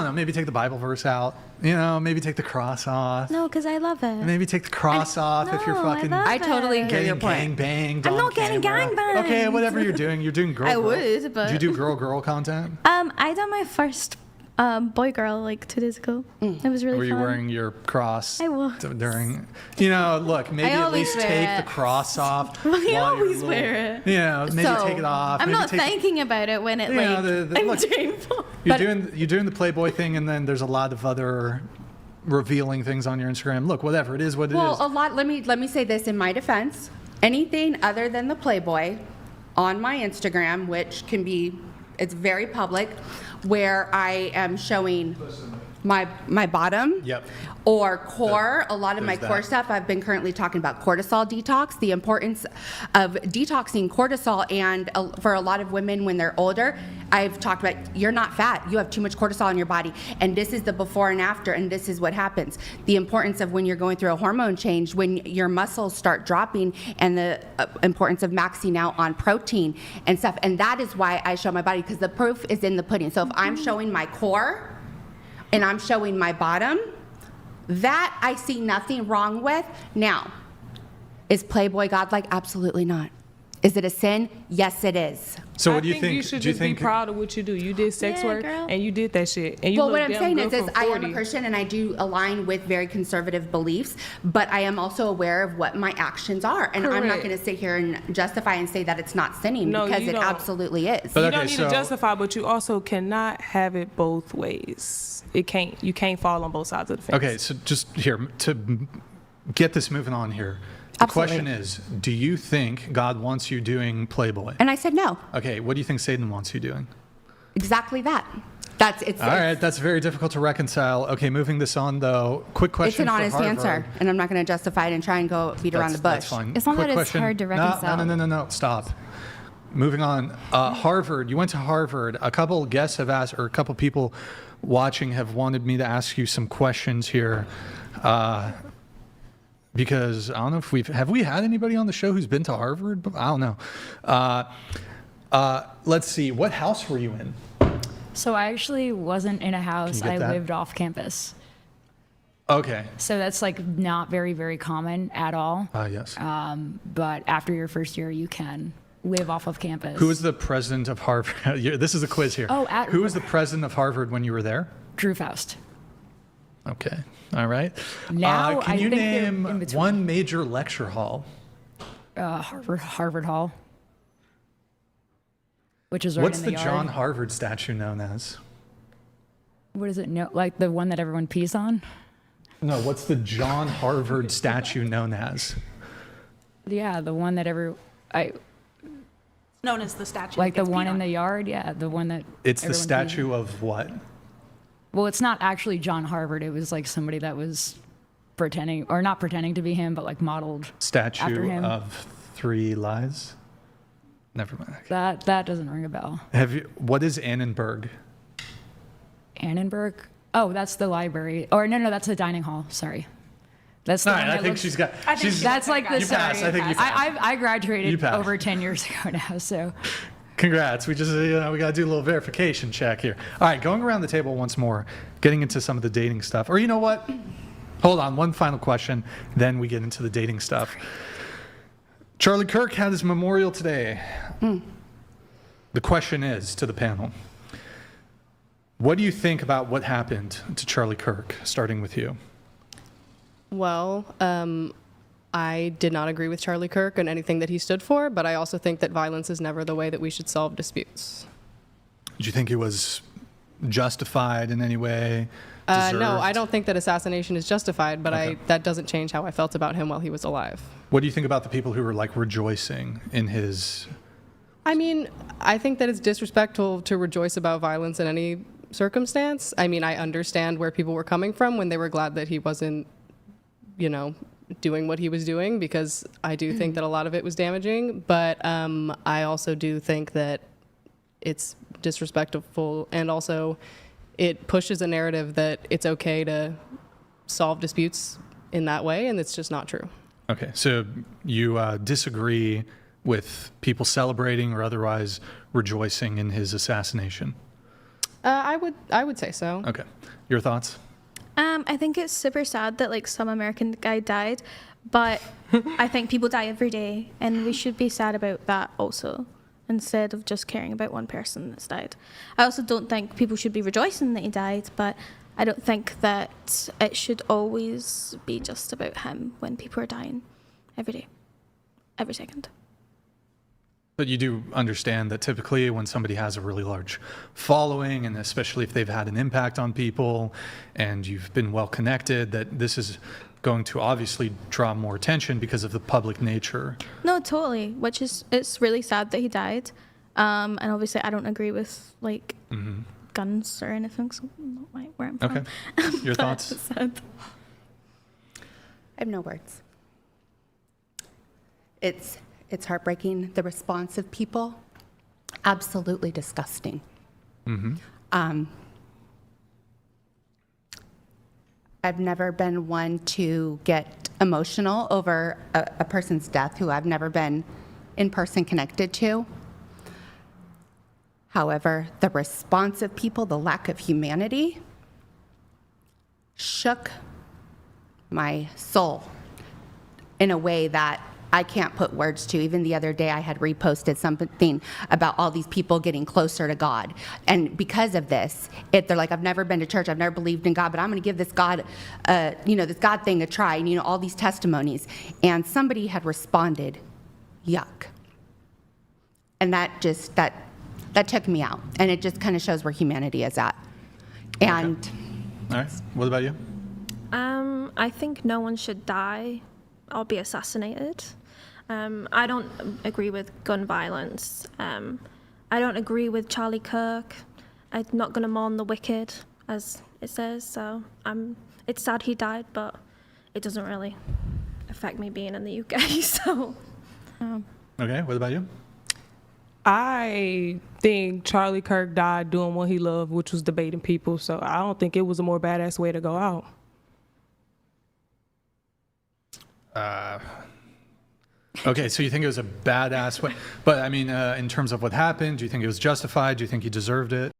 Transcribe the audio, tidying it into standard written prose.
don't know, maybe take the Bible verse out. You know, maybe take the cross off. No, because I love it. Maybe take the cross off if you're fucking. I totally hear your point. Banged I'm on not getting camera. gangbanged. Okay, whatever you're doing girl. I would, but Do you do girl content? I done my first boy girl like 2 days ago. It was really Were you fun. wearing your cross I was. during? You know, look, maybe at least take the cross off. I always wear it. You know, maybe take it off. I'm maybe not thinking about it when it I'm look, shameful. You're doing the Playboy thing, and then there's a lot of other revealing things on your Instagram. Look, whatever it is, what it is. Well, a lot. Let me say this in my defense. Anything other than the Playboy on my Instagram, which can be, it's very public, where I am showing my bottom. Yep. Or core. A lot of my core stuff, I've been currently talking about cortisol detox, the importance of detoxing cortisol, and for a lot of women when they're older, I've talked about you're not fat, you have too much cortisol in your body, and this is the before and after, and this is what happens. The importance of when you're going through a hormone change, when your muscles start dropping, and the importance of maxing out on protein and stuff, and that is why I show my body, because the proof is in the pudding. So if I'm showing my core and I'm showing my bottom, that I see nothing wrong with. Now, is Playboy godlike? Absolutely not. Is it a sin? Yes, it is. So what do you think? think? You should just be proud of what you do. You did sex work, girl. and you did that shit. And you Well, look what I'm damn saying good is for I am 40. a Christian and I do align with very conservative beliefs, but I am also aware of what my actions are. And I'm not Correct. going to sit here and justify and say that it's not sinning, No, because you it don't. absolutely is. But You okay, don't need so- to justify, but you also cannot have it both ways. You can't fall on both sides of the fence. Okay, so just here to get this moving on here. The Absolutely. question is, do you think God wants you doing Playboy? And I said no. Okay, what do you think Satan wants you doing? Exactly that. All right, that's very difficult to reconcile. Okay, moving this on though. Quick question. It's an for honest Harvard. answer, and I'm not going to justify it and try and go beat around the bush. That's fine. It's not Quick that it's question. hard to reconcile. No. Stop. Moving on. Harvard. You went to Harvard. A couple guests have asked, or a couple people watching have wanted me to ask you some questions here. Because I don't know if have we had anybody on the show who's been to Harvard? I don't know. Let's see. What house were you in? So I actually wasn't in a house. Can you I get that? lived off campus. Okay. So that's like not very, very common at all. Yes. But after your first year, you can live off of campus. Who was the president of Harvard? This is a quiz here. Oh, who was the president of Harvard when you were there? Drew Faust. Okay. All right. Now, can I you think they're name in between. one major lecture hall? Harvard Hall. Which is right What's in the the yard. John Harvard statue known as? What is it? No, like the one that everyone pees on? No, what's the John Harvard statue known as? Yeah, the one that Known as the statue. like that the gets one peed in on. the yard. Yeah, the one that. It's the everyone pees statue on. of what? Well, it's not actually John Harvard. It was like somebody that was pretending, or not pretending to be him, but like modeled after Statue him. of Three Lies? Never mind. That doesn't ring a bell. What is Annenberg? Annenberg? Oh, that's the library. Or no, that's the dining hall. Sorry. That's the All one right, I that think looks- she's got. I think she's, That's like the You passed. I think you passed. I You graduated passed. over 10 years ago now, so Congrats. We just, we got to do a little verification check here. All right, going around the table once more, getting into some of the dating stuff. Or you know what? Hold on, one final question, then we get into the dating stuff. Charlie Kirk had his memorial today. The question is to the panel, what do you think about what happened to Charlie Kirk, starting with you? Well, I did not agree with Charlie Kirk and anything that he stood for, but I also think that violence is never the way that we should solve disputes. Do you think it was justified in any way? No, Deserved? I don't think that assassination is justified, but Okay. that doesn't change how I felt about him while he was alive. What do you think about the people who were like rejoicing in his... I mean, I think that it's disrespectful to rejoice about violence in any circumstance. I mean, I understand where people were coming from when they were glad that he wasn't, doing what he was doing, because I do think that a lot of it was damaging. But I also do think that it's disrespectful, and also it pushes a narrative that it's okay to solve disputes in that way, and it's just not true. Okay, so you disagree with people celebrating or otherwise rejoicing in his assassination? I would say so. Okay. Your thoughts? I think it's super sad that like some American guy died, but I think people die every day, and we should be sad about that also, instead of just caring about one person that's died. I also don't think people should be rejoicing that he died, but I don't think that it should always be just about him when people are dying every day, every second. But you do understand that typically when somebody has a really large following, and especially if they've had an impact on people and you've been well connected, that this is going to obviously draw more attention because of the public nature. No, totally. Which is, it's really sad that he died. And obviously, I don't agree with like guns or anything. So not like where I'm from. Okay. Your But thoughts? it's sad. I have no words. It's heartbreaking. The response of people, absolutely disgusting. I've never been one to get emotional over a person's death who I've never been in person connected to. However, the response of people, the lack of humanity, shook my soul in a way that I can't put words to. Even the other day, I had reposted something about all these people getting closer to God. And because of this, they're like, I've never been to church, I've never believed in God, but I'm going to give this God, this God thing a try. And, all these testimonies. And somebody had responded, yuck. And that took me out. And it just kind of shows where humanity is at. And All right. What about you? I think no one should die or be assassinated. I don't agree with gun violence. I don't agree with Charlie Kirk. I'm not going to mourn the wicked, as it says. So it's sad he died, but it doesn't really affect me being in the UK. So. Okay. What about you? I think Charlie Kirk died doing what he loved, which was debating people. So I don't think it was a more badass way to go out. Okay, so you think it was a badass way, but I mean, in terms of what happened, do you think it was justified? Do you think he deserved it?